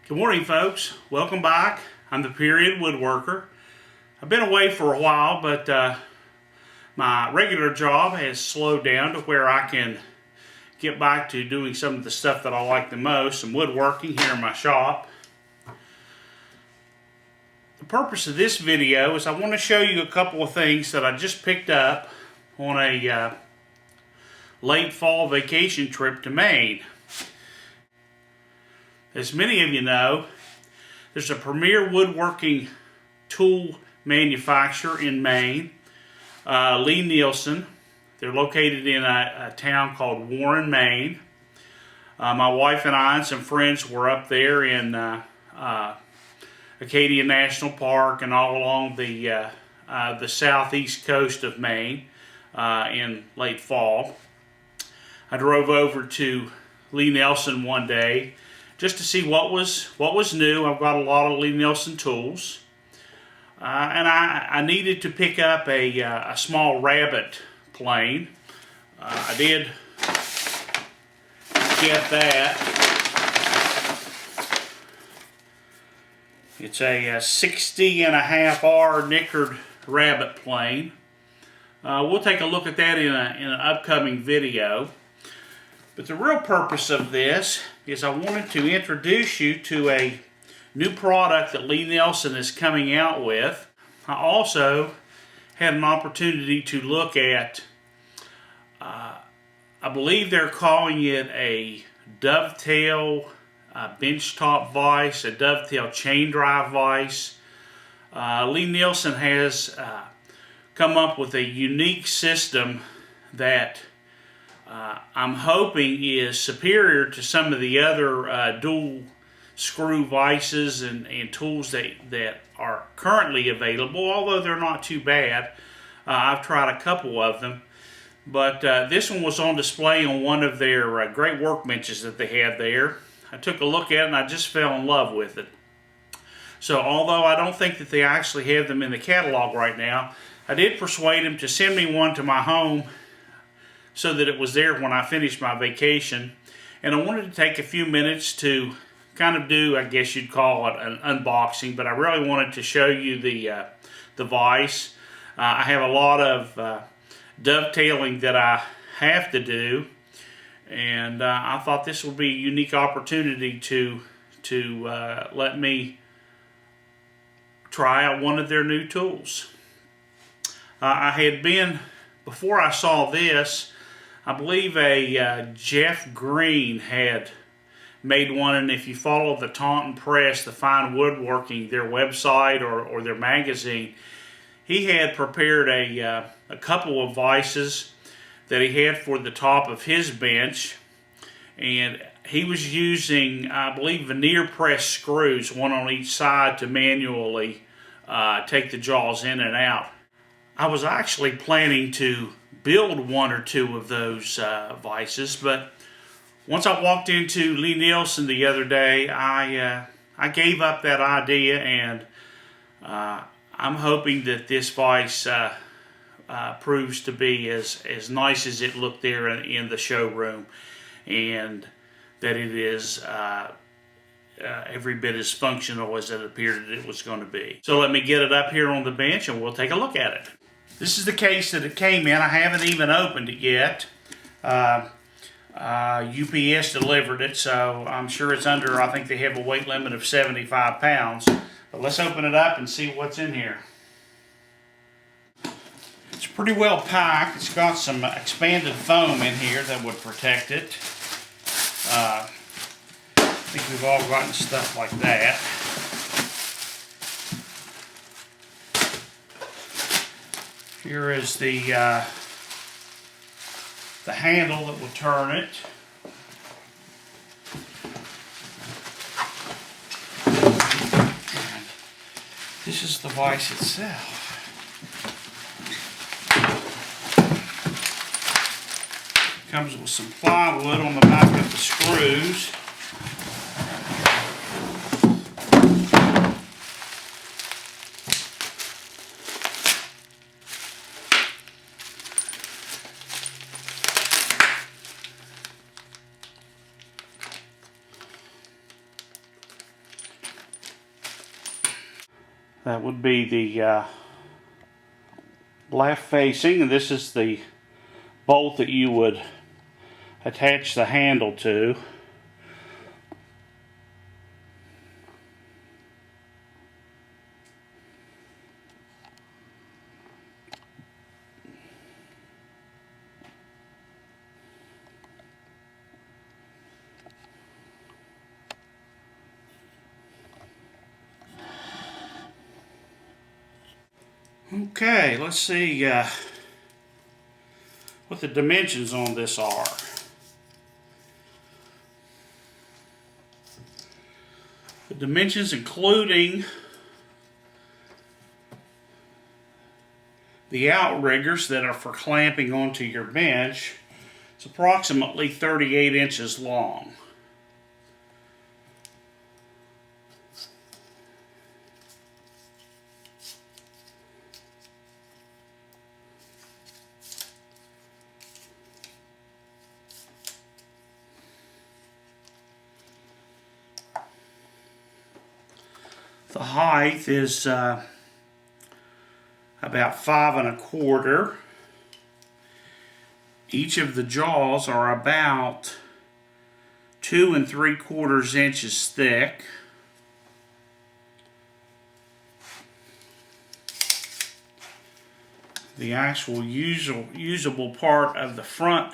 Good morning, folks. Welcome back. I'm the period woodworker. I've been away for a while, but my regular job has slowed down to where I can get back to doing some of the stuff that I like the most, some woodworking here in my shop. The purpose of this video is I want to show you a couple of things that I just picked up on a late fall vacation trip to Maine. As many of you know, there's a premier woodworking tool manufacturer in Maine, Lie-Nielsen. They're located in a town called Warren, Maine. My wife and I and some friends were up there in Acadia National Park and all along the southeast coast of Maine in late fall. I drove over to Lie-Nielsen one day just to see what was new. I've got a lot of Lie-Nielsen tools, and I needed to pick up a small rabbet plane. I did get that. It's a 60.5R nickered rabbet plane. We'll take a look at that in an upcoming video. But the real purpose of this is I wanted to introduce you to a new product that Lie-Nielsen is coming out with. I also had an opportunity to look at, I believe they're calling it a Dovetail benchtop vise, a Dovetail chain drive vise. Lie-Nielsen has come up with a unique system that I'm hoping is superior to some of the other dual screw vices and tools that are currently available, although they're not too bad. I've tried a couple of them, but this one was on display on one of their great workbenches that they had there. I took a look at it and I just fell in love with it. So although I don't think that they actually have them in the catalog right now, I did persuade them to send me one to my home so that it was there when I finished my vacation. And I wanted to take a few minutes to kind of do, I guess you'd call it an unboxing, but I really wanted to show you the vise. I have a lot of dovetailing that I have to do, and I thought this would be a unique opportunity to let me try out one of their new tools. I had been, before I saw this, I believe a Jeff Green had made one, and if you follow the Taunton Press, the Fine Woodworking, their website or their magazine, he had prepared a couple of vices that he had for the top of his bench, and he was using, I believe, veneer press screws, one on each side, to manually take the jaws in and out. I was actually planning to build one or two of those vices, but once I walked into Lie-Nielsen the other day, I gave up that idea, and I'm hoping that this vise proves to be as nice as it looked there in the showroom, and that it is every bit as functional as it appeared that it was going to be. So let me get it up here on the bench and we'll take a look at it. This is the case that it came in. I haven't even opened it yet. UPS delivered it, so I'm sure it's under, I think they have a weight limit of 75 pounds. But let's open it up and see what's in here. It's pretty well packed. It's got some expanded foam in here that would protect it. I think we've all gotten stuff like that. Here is the handle that will turn it. And this is the vise itself. Comes with some plywood on the back of the screws. That would be the left facing, and this is the bolt that you would attach the handle to. Okay, let's see what the dimensions on this are. The dimensions, including the outriggers that are for clamping onto your bench, it's approximately 38 inches long. The height is about 5 1/4. Each of the jaws are about 2 3/4 inches thick. The actual usable part of the front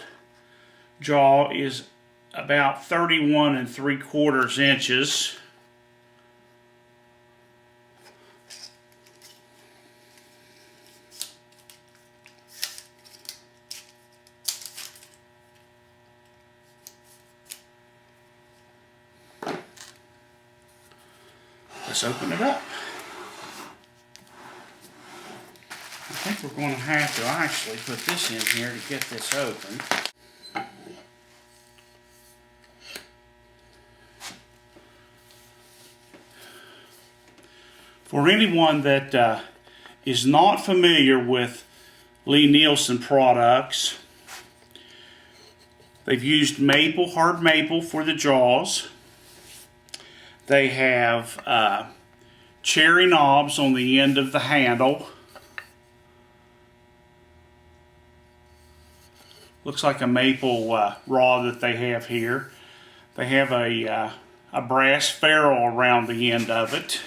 jaw is about 31 3/4 inches. Let's open it up. I think we're going to have to actually put this in here to get this open. For anyone that is not familiar with Lie-Nielsen products, they've used maple, hard maple for the jaws. They have cherry knobs on the end of the handle. Looks like a maple rod that they have here. They have a brass ferrule around the end of it.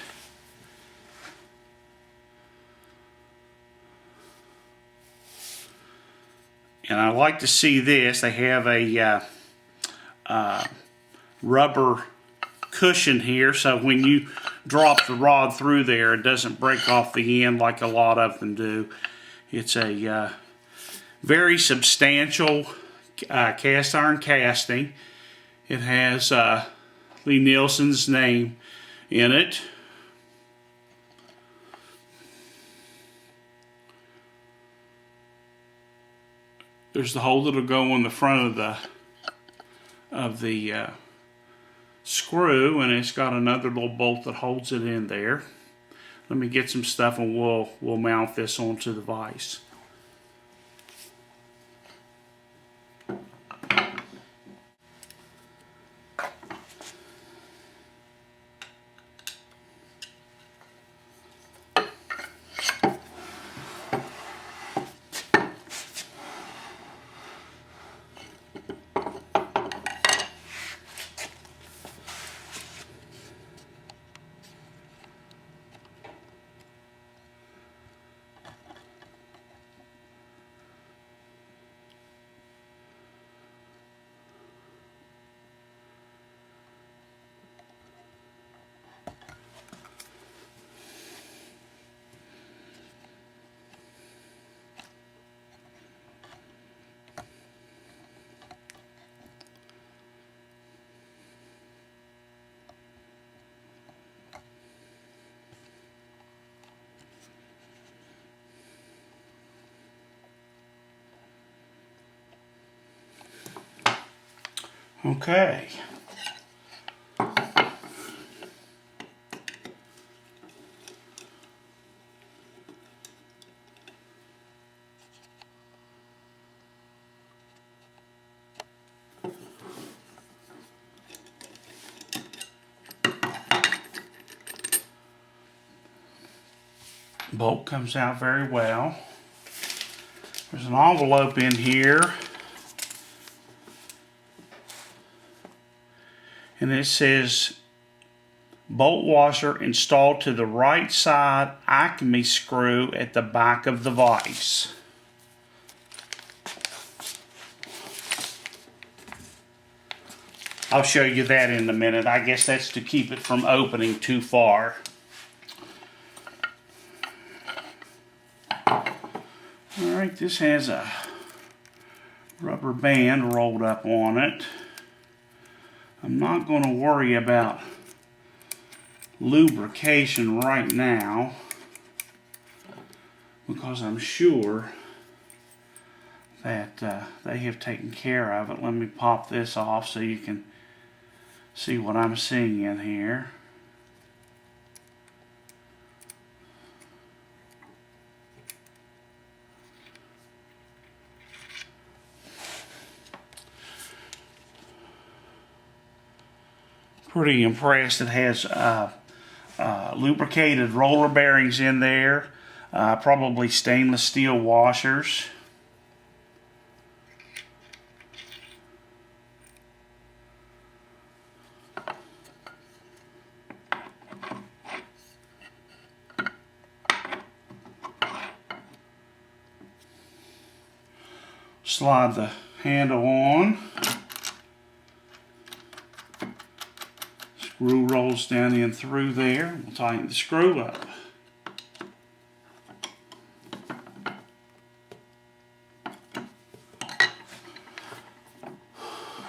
And I like to see this. They have a rubber cushion here, so when you drop the rod through there, it doesn't break off the end like a lot of them do. It's a very substantial cast iron casting. It has Lie-Nielsen's name in it. There's the hole that'll go on the front of the screw, and it's got another little bolt that holds it in there. Let me get some stuff and we'll mount this onto the vise. Okay. Bolt comes out very well. There's an envelope in here. And it says, bolt washer installed to the right side Acme screw at the back of the vise. I'll show you that in a minute. I guess that's to keep it from opening too far. Alright, this has a rubber band rolled up on it. I'm not going to worry about lubrication right now because I'm sure that they have taken care of it. Let me pop this off so you can see what I'm seeing in here. Pretty impressed. It has lubricated roller bearings in there, probably stainless steel washers. Slide the handle on. Screw rolls down in through there. We'll tighten the screw up.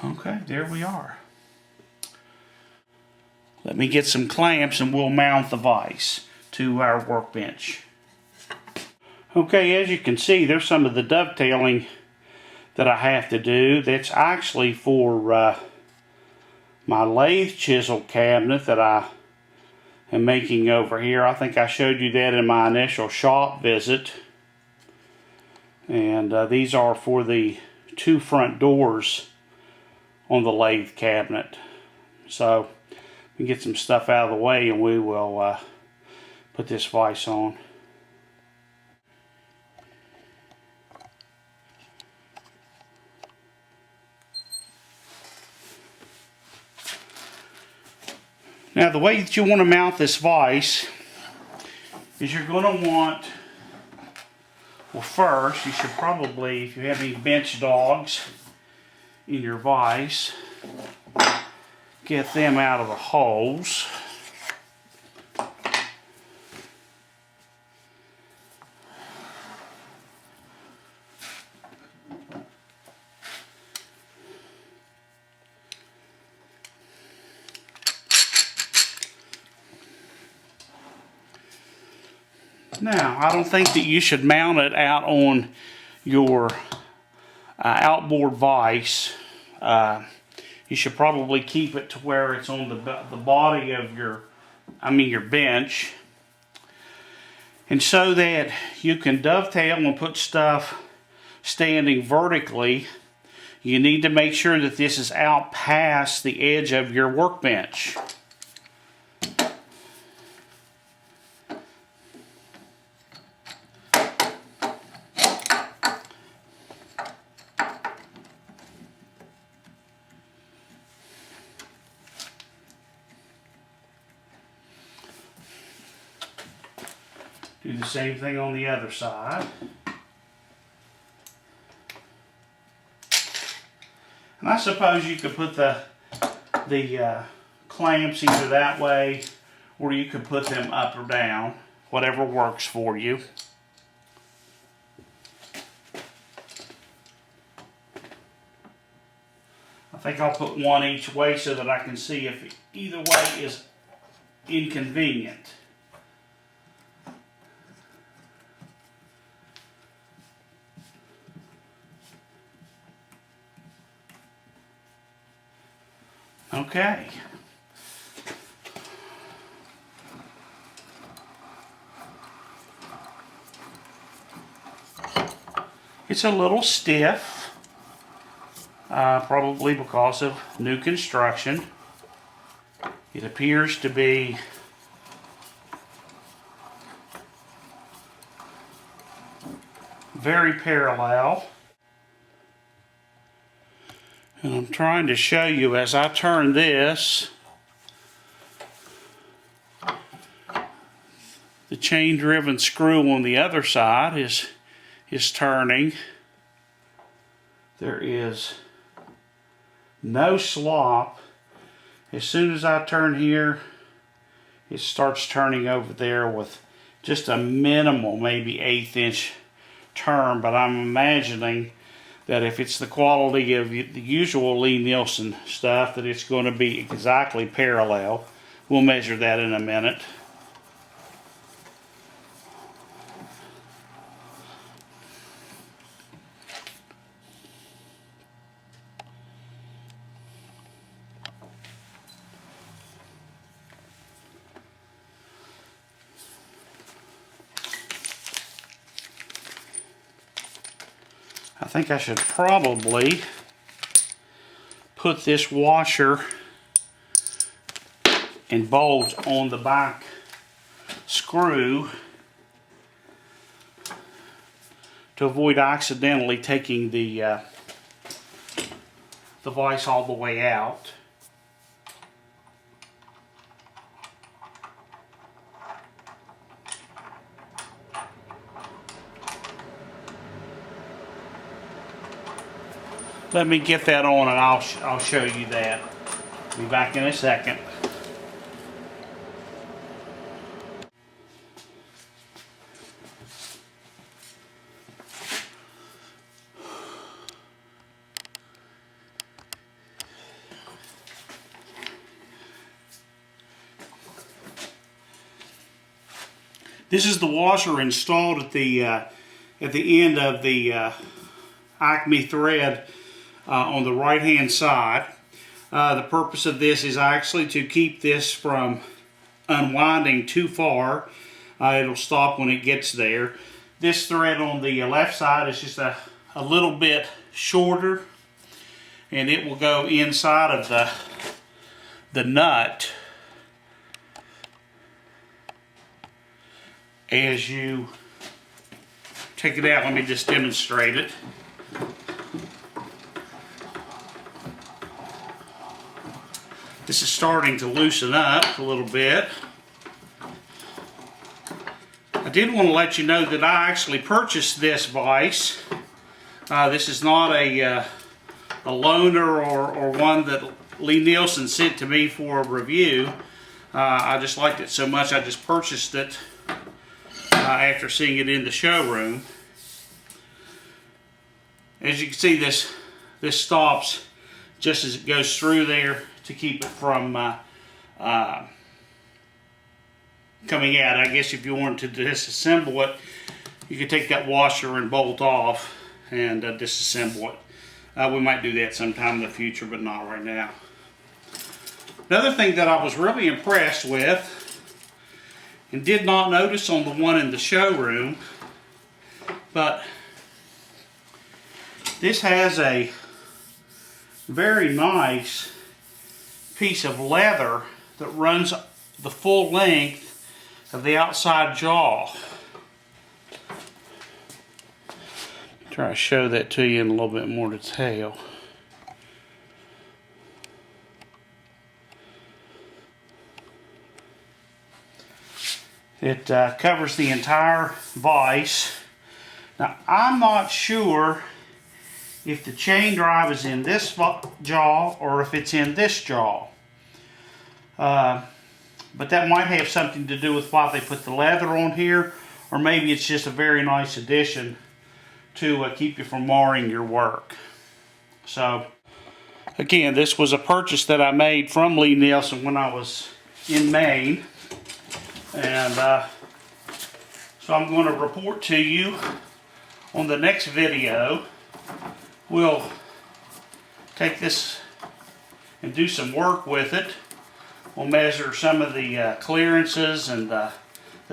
Okay, there we are. Let me get some clamps and we'll mount the vise to our workbench. Okay, as you can see, there's some of the dovetailing that I have to do. That's actually for my lathe chisel cabinet that I am making over here. I think I showed you that in my initial shop visit. And these are for the two front doors on the lathe cabinet. So we get some stuff out of the way and we will put this vise on. Now the way that you want to mount this vise is you're going to want, well, first you should probably, if you have any bench dogs in your vise, get them out of the holes. Now, I don't think that you should mount it out on your outboard vise. You should probably keep it to where it's on the body of your bench. And so that you can dovetail and put stuff standing vertically, you need to make sure that this is out past the edge of your workbench. Do the same thing on the other side. And I suppose you could put the clamps either that way, or you could put them up or down, whatever works for you. I think I'll put one each way so that I can see if either way is inconvenient. Okay. It's a little stiff, probably because of new construction. It appears to be very parallel. And I'm trying to show you as I turn this, the chain driven screw on the other side is turning. There is no slop. As soon as I turn here, it starts turning over there with just a minimal, maybe 1/8 inch turn, but I'm imagining that if it's the quality of the usual Lie-Nielsen stuff, that it's going to be exactly parallel. We'll measure that in a minute. I think I should probably put this washer and bolt on the back screw to avoid accidentally taking the vise all the way out. Let me get that on and I'll show you that. Be back in a second. This is the washer installed at the end of the Acme thread on the right hand side. The purpose of this is actually to keep this from unwinding too far. It'll stop when it gets there. This thread on the left side is just a little bit shorter, and it will go inside of the nut as you take it out. Let me just demonstrate it. This is starting to loosen up a little bit. I did want to let you know that I actually purchased this vise. This is not a loaner or one that Lie-Nielsen sent to me for a review. I just liked it so much I just purchased it after seeing it in the showroom. As you can see, this stops just as it goes through there to keep it from coming out. I guess if you wanted to disassemble it, you could take that washer and bolt off and disassemble it. We might do that sometime in the future, but not right now. Another thing that I was really impressed with and did not notice on the one in the showroom, but this has a very nice piece of leather that runs the full length of the outside jaw. Try to show that to you in a little bit more detail. It covers the entire vise. Now, I'm not sure if the chain drive is in this jaw or if it's in this jaw. But that might have something to do with why they put the leather on here, or maybe it's just a very nice addition to keep you from marring your work. So, again, this was a purchase that I made from Lie-Nielsen when I was in Maine. And so I'm going to report to you on the next video. We'll take this and do some work with it. We'll measure some of the clearances and the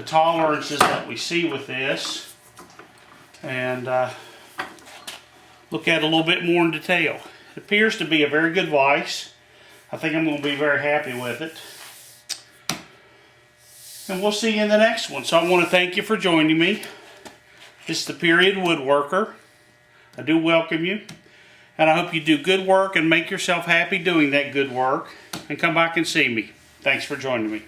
tolerances that we see with this, and look at it a little bit more in detail. It appears to be a very good vise. I think I'm going to be very happy with it. And we'll see you in the next one. So I want to thank you for joining me. This is the Period Woodworker. I do welcome you, and I hope you do good work and make yourself happy doing that good work, and come back and see me. Thanks for joining me.